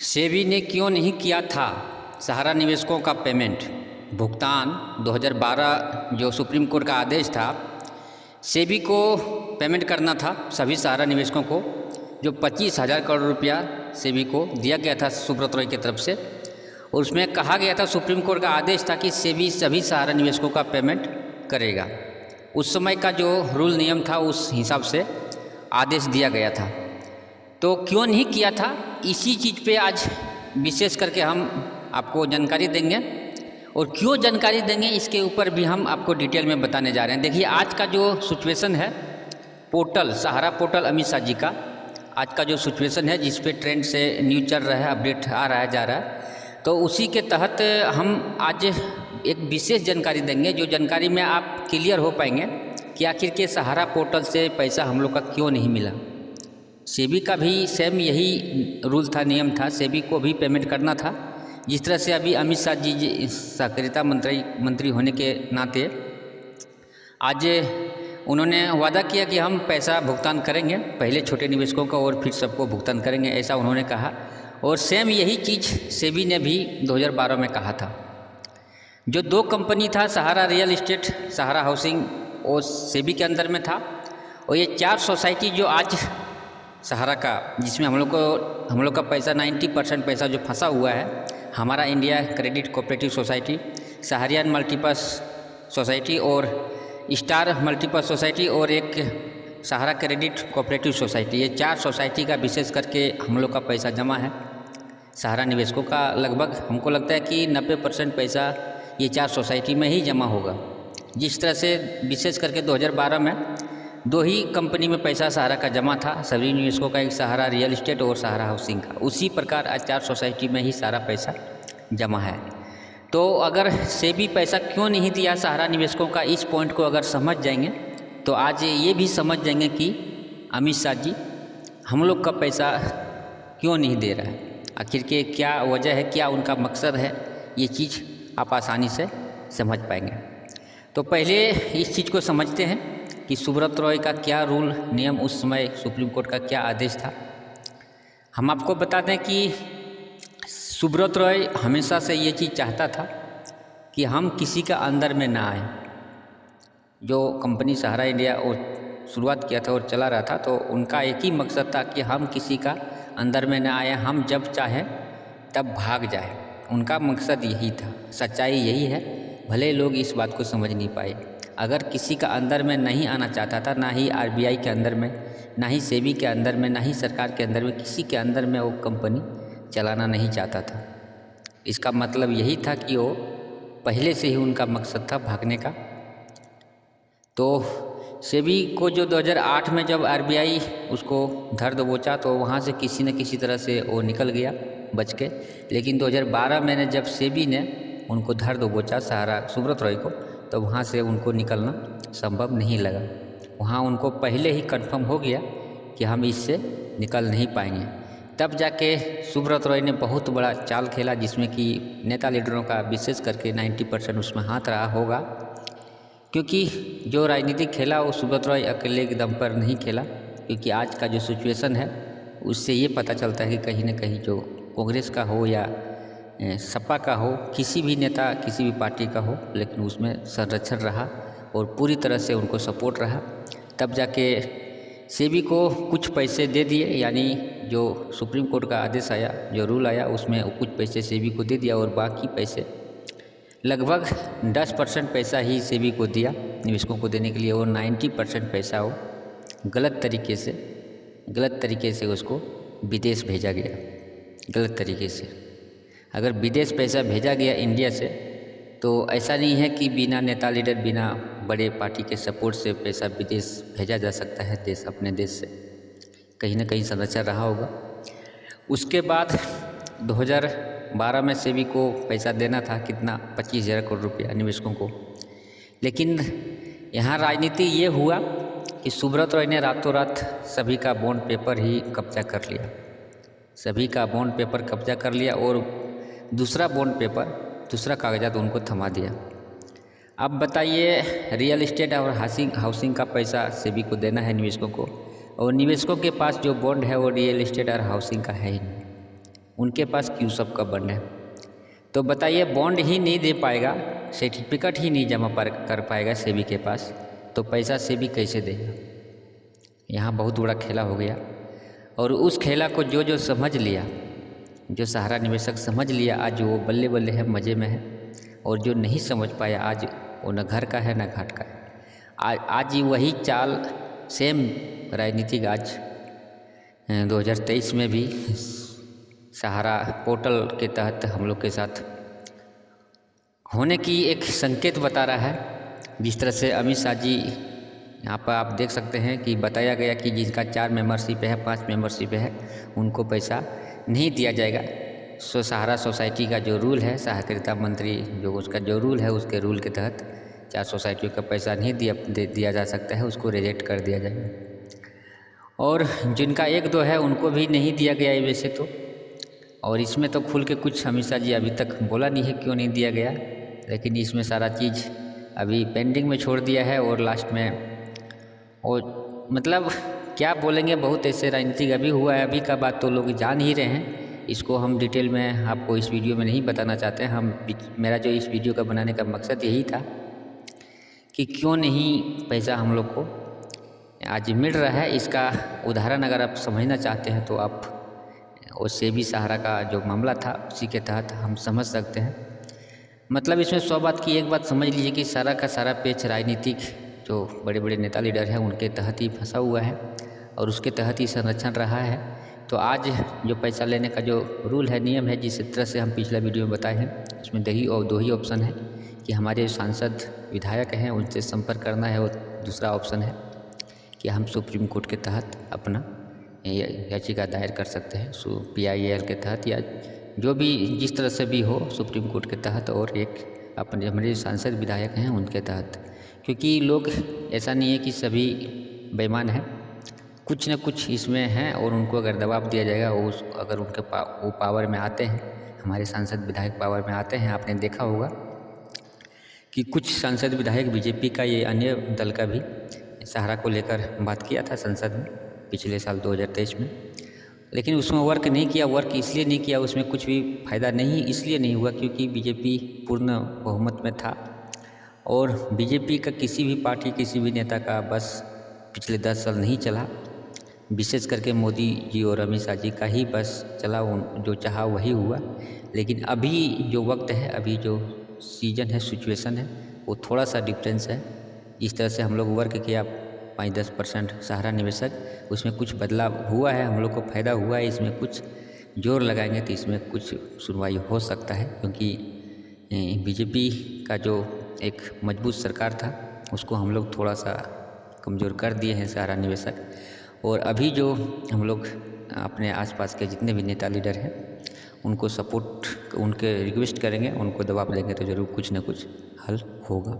सेबी ने क्यों नहीं किया था सहारा निवेशकों का पेमेंट भुगतान 2012 जो सुप्रीम कोर्ट का आदेश था। सेबी को पेमेंट करना था सभी सहारा निवेशकों को, जो 25,000 करोड़ रुपया सेबी को दिया गया था सुब्रत रॉय की तरफ से। और उसमें कहा गया था, सुप्रीम कोर्ट का आदेश था कि सेबी सभी सहारा निवेशकों का पेमेंट करेगा। उस समय का जो रूल नियम था उस हिसाब से आदेश दिया गया था। तो क्यों नहीं किया था, इसी चीज़ पे आज विशेष करके हम आपको जानकारी देंगे। और क्यों जानकारी देंगे इसके ऊपर भी हम आपको डिटेल में बताने जा रहे हैं। देखिए, आज का जो सिचुएशन है, पोर्टल सहारा पोर्टल अमित शाह जी का आज का जो सिचुएशन है, जिस पे ट्रेंड से न्यूज चल रहा है, अपडेट आ रहा है जा रहा है, तो उसी के तहत हम आज एक विशेष जानकारी देंगे, जो जानकारी में आप क्लियर हो पाएंगे कि आखिर के सहारा पोर्टल से पैसा हम लोग का क्यों नहीं मिला। सेबी का भी सेम यही रूल था, नियम था, सेबी को भी पेमेंट करना था। जिस तरह से अभी अमित शाह जी सहकारिता मंत्री होने के नाते आज उन्होंने वादा किया कि हम पैसा भुगतान करेंगे, पहले छोटे निवेशकों का और फिर सबको भुगतान करेंगे, ऐसा उन्होंने कहा। और सेम यही चीज़ सेबी ने भी 2012 में कहा था। जो दो कंपनी था, सहारा रियल इस्टेट, सहारा हाउसिंग, और सेबी के अंदर में था। और ये 4 सोसाइटी जो आज सहारा का, जिसमें हम लोग का पैसा 90% पैसा जो फंसा हुआ है, हमारा इंडिया क्रेडिट कोऑपरेटिव सोसाइटी, सहारियान मल्टीपर्पस सोसाइटी और स्टार मल्टीपर्पस सोसाइटी और एक सहारा क्रेडिट कोऑपरेटिव सोसाइटी, ये 4 सोसाइटी का विशेष करके हम लोग का पैसा जमा है। सहारा निवेशकों का लगभग हमको लगता है कि 90% पैसा ये 4 सोसाइटी में ही जमा होगा। जिस तरह से विशेष करके 2012 में 2 ही कंपनी में पैसा सहारा का जमा था, सभी निवेशकों का, एक सहारा रियल इस्टेट और सहारा हाउसिंग का। उसी प्रकार आज 4 सोसाइटी में ही सारा पैसा जमा है। तो अगर सेबी पैसा क्यों नहीं दिया सहारा निवेशकों का, इस पॉइंट को अगर समझ जाएंगे तो आज ये भी समझ जाएंगे कि अमित शाह जी हम लोग का पैसा क्यों नहीं दे रहा है, आखिर के क्या वजह है, क्या उनका मकसद है, ये चीज़ आप आसानी से समझ पाएंगे। तो पहले इस चीज़ को समझते हैं कि सुब्रत रॉय का क्या रूल नियम, उस समय सुप्रीम कोर्ट का क्या आदेश था। हम आपको बता दें कि सुब्रत रॉय हमेशा से ये चीज़ चाहता था कि हम किसी का अंदर में ना आए। जो कंपनी सहारा इंडिया और शुरुआत किया था और चला रहा था, तो उनका एक ही मकसद था कि हम किसी का अंदर में ना आए, हम जब चाहें तब भाग जाए। उनका मकसद यही था, सच्चाई यही है, भले लोग इस बात को समझ नहीं पाए। अगर किसी का अंदर में नहीं आना चाहता था, ना ही आरबीआई के अंदर में, ना ही सेबी के अंदर में, ना ही सरकार के अंदर में, किसी के अंदर में वो कंपनी चलाना नहीं चाहता था। इसका मतलब यही था कि वो पहले से ही उनका मकसद था भागने का। तो सेबी को जो 2008 में जब आरबीआई उसको धर दबोचा, तो वहाँ से किसी न किसी तरह से वो निकल गया बच के। लेकिन 2012 में जब सेबी ने उनको धर दबोचा सहारा सुब्रत रॉय को, तो वहाँ से उनको निकलना संभव नहीं लगा। वहाँ उनको पहले ही कंफर्म हो गया कि हम इससे निकल नहीं पाएंगे। तब जाके सुब्रत रॉय ने बहुत बड़ा चाल खेला, जिसमें कि नेता लीडरों का विशेष करके 90% उसमें हाथ रहा होगा। क्योंकि जो राजनीतिक खेला वो सुब्रत रॉय अकेले के दम पर नहीं खेला, क्योंकि आज का जो सिचुएशन है उससे ये पता चलता है कि कहीं ना कहीं जो कांग्रेस का हो या सपा का हो, किसी भी नेता किसी भी पार्टी का हो, लेकिन उसमें संरक्षण रहा और पूरी तरह से उनको सपोर्ट रहा। तब जाके सेबी को कुछ पैसे दे दिए, यानी जो सुप्रीम कोर्ट का आदेश आया, जो रूल आया, उसमें कुछ पैसे सेबी को दे दिया और बाकी पैसे लगभग 10% पैसा ही सेबी को दिया निवेशकों को देने के लिए, और 90% पैसा वो गलत तरीके से उसको विदेश भेजा गया। गलत तरीके से अगर विदेश पैसा भेजा गया इंडिया से, तो ऐसा नहीं है कि बिना नेता लीडर, बिना बड़े पार्टी के सपोर्ट से पैसा विदेश भेजा जा सकता है। देश अपने देश से कहीं ना कहीं संरक्षण रहा होगा। उसके बाद 2012 में सेबी को पैसा देना था, कितना, 25,000 करोड़ रुपया निवेशकों को। लेकिन यहाँ राजनीति ये हुआ कि सुब्रत रॉय ने रातों रात सभी का बॉन्ड पेपर ही कब्जा कर लिया, सभी का बॉन्ड पेपर कब्जा कर लिया और दूसरा बॉन्ड पेपर, दूसरा कागजात उनको थमा दिया। अब बताइए, रियल इस्टेट और हाउसिंग का पैसा सेबी को देना है निवेशकों को, और निवेशकों के पास जो बॉन्ड है वो रियल इस्टेट और हाउसिंग का है ही नहीं। उनके पास क्यों सबका बंड है। तो बताइए, बॉन्ड ही नहीं दे पाएगा, सर्टिफिकेट ही नहीं जमा कर पाएगा सेबी के पास, तो पैसा सेबी कैसे देगा। यहाँ बहुत बड़ा खेला हो गया। और उस खेला को जो जो समझ लिया, जो सहारा निवेशक समझ लिया, आज वो बल्ले बल्ले है, मज़े में है। और जो नहीं समझ पाया, आज वो न घर का है न घाट का है। आज वही चाल, सेम राजनीतिक आज 2023 में भी सहारा पोर्टल के तहत हम लोग के साथ होने की एक संकेत बता रहा है। जिस तरह से अमित शाह जी, यहाँ पर आप देख सकते हैं कि बताया गया कि जिनका 4 मेंबरशिप है, 5 मेंबरशिप है, उनको पैसा नहीं दिया जाएगा। सहारा सोसाइटी का जो रूल है, सहकारिता मंत्री जो उसका जो रूल है, उसके रूल के तहत 4 सोसाइटियों का पैसा नहीं दिया जा सकता है, उसको रिजेक्ट कर दिया जाएगा। और जिनका 1-2 है उनको भी नहीं दिया गया है वैसे तो। और इसमें तो खुल के कुछ अमित शाह जी अभी तक बोला नहीं है क्यों नहीं दिया गया, लेकिन इसमें सारा चीज़ अभी पेंडिंग में छोड़ दिया है। और लास्ट में और मतलब क्या बोलेंगे, बहुत ऐसे राजनीतिक अभी हुआ है, अभी का बात तो लोग जान ही रहे हैं। इसको हम डिटेल में आपको इस वीडियो में नहीं बताना चाहते हैं। मेरा जो इस वीडियो का बनाने का मकसद यही था कि क्यों नहीं पैसा हम लोग को आज मिल रहा है। इसका उदाहरण अगर आप समझना चाहते हैं तो आप उससे भी सहारा का जो मामला था उसी के तहत हम समझ सकते हैं। मतलब इसमें 100 बात की एक बात समझ लीजिए कि सारा का सारा पेच राजनीतिक जो बड़े बड़े नेता लीडर हैं उनके तहत ही फंसा हुआ है और उसके तहत ही संरक्षण रहा है। तो आज जो पैसा लेने का जो रूल है, नियम है, जिस तरह से हम पिछला वीडियो में बताए हैं, उसमें दो ही ऑप्शन है कि हमारे सांसद विधायक हैं उनसे संपर्क करना है, और दूसरा ऑप्शन है कि हम सुप्रीम कोर्ट के तहत अपना याचिका दायर कर सकते हैं, PIL के तहत या जो भी जिस तरह से भी हो सुप्रीम कोर्ट के तहत, और एक अपने हमारे सांसद विधायक हैं उनके तहत। क्योंकि लोग, ऐसा नहीं है कि सभी बेईमान हैं, कुछ न कुछ इसमें हैं, और उनको अगर दबाव दिया जाएगा, अगर उनके वो पावर में आते हैं, हमारे सांसद विधायक पावर में आते हैं। आपने देखा होगा कि कुछ सांसद विधायक बीजेपी का, ये अन्य दल का भी सहारा को लेकर बात किया था संसद में पिछले साल 2023 में, लेकिन उसमें वर्क नहीं किया। वर्क इसलिए नहीं किया, उसमें कुछ भी फ़ायदा नहीं इसलिए नहीं हुआ क्योंकि बीजेपी पूर्ण बहुमत में था। और बीजेपी का किसी भी पार्टी, किसी भी नेता का बस पिछले 10 साल नहीं चला, विशेष करके मोदी जी और अमित शाह जी का ही बस चला, जो चाहा वही हुआ। लेकिन अभी जो वक्त है, अभी जो सीजन है, सिचुएशन है, वो थोड़ा सा डिफरेंस है। इस तरह से हम लोग वर्क किया 5-10% सहारा निवेशक, उसमें कुछ बदलाव हुआ है, हम लोग को फ़ायदा हुआ है। इसमें कुछ जोर लगाएंगे तो इसमें कुछ सुनवाई हो सकता है, क्योंकि बीजेपी का जो एक मजबूत सरकार था उसको हम लोग थोड़ा सा कमज़ोर कर दिए हैं सहारा निवेशक। और अभी जो हम लोग अपने आसपास के जितने भी नेता लीडर हैं उनको सपोर्ट, उनके रिक्वेस्ट करेंगे, उनको दबाव देंगे तो ज़रूर कुछ न कुछ हल होगा।